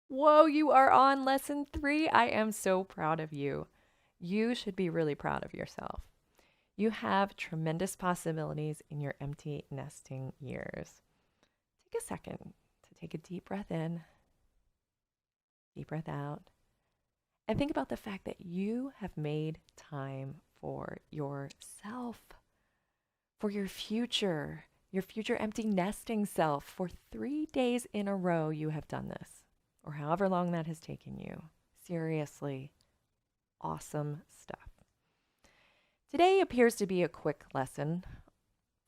Whoa, you are on lesson 3. I am so proud of you. You should be really proud of yourself. You have tremendous possibilities in your empty nesting years. Take a second to take a deep breath in, deep breath out, and think about the fact that you have made time for yourself, for your future empty nesting self. For 3 days in a row, you have done this, or however long that has taken you. Seriously, awesome stuff. Today appears to be a quick lesson,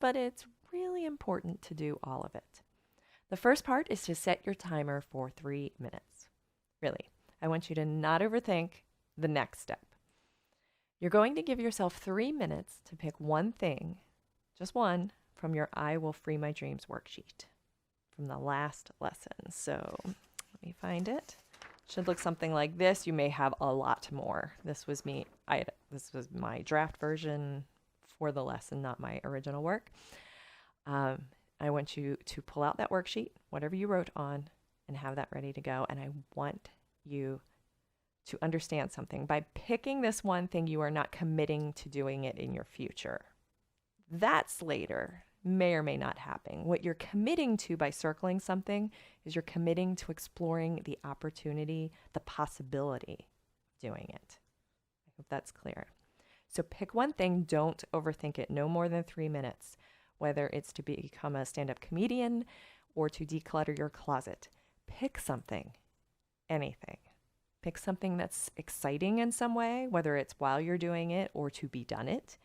but it's really important to do all of it. The first part is to set your timer for 3 minutes. Really, I want you to not overthink the next step. You're going to give yourself 3 minutes to pick one thing, just one, from your I Will Free My Dreams worksheet from the last lesson. So let me find it. Should look something like this. You may have a lot more. This was my draft version for the lesson, not my original work. I want you to pull out that worksheet, whatever you wrote on, and have that ready to go. And I want you to understand something. By picking this one thing, you are not committing to doing it in your future. That's later. May or may not happen. What you're committing to by circling something is you're committing to exploring the opportunity, the possibility of doing it. I hope that's clear. So pick one thing, don't overthink it, no more than 3 minutes, whether it's to become a stand-up comedian or to declutter your closet. Pick something, anything. Pick something that's exciting in some way, whether it's while you're doing it or to be done it,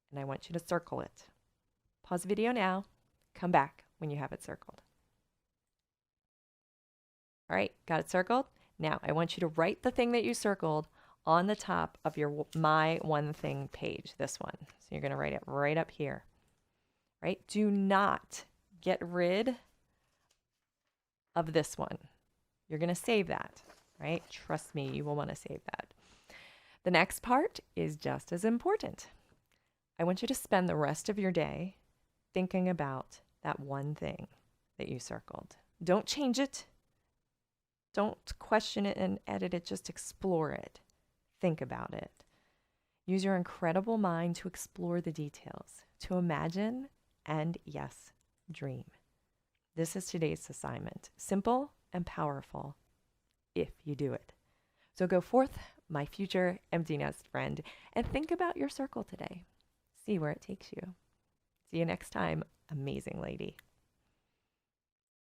and I want you to circle it. Pause the video now. Come back when you have it circled. All right, got it circled? Now, I want you to write the thing that you circled on the top of your My One Thing page, this one. So you're going to write it right up here. Right? Do not get rid of this one. You're going to save that, right? Trust me, you will want to save that. The next part is just as important. I want you to spend the rest of your day thinking about that one thing that you circled. Don't change it. Don't question it and edit it. Just explore it. Think about it. Use your incredible mind to explore the details, to imagine, and yes, dream. This is today's assignment. Simple and powerful if you do it. So go forth, my future empty nest friend, and think about your circle today. See where it takes you. See you next time, amazing lady.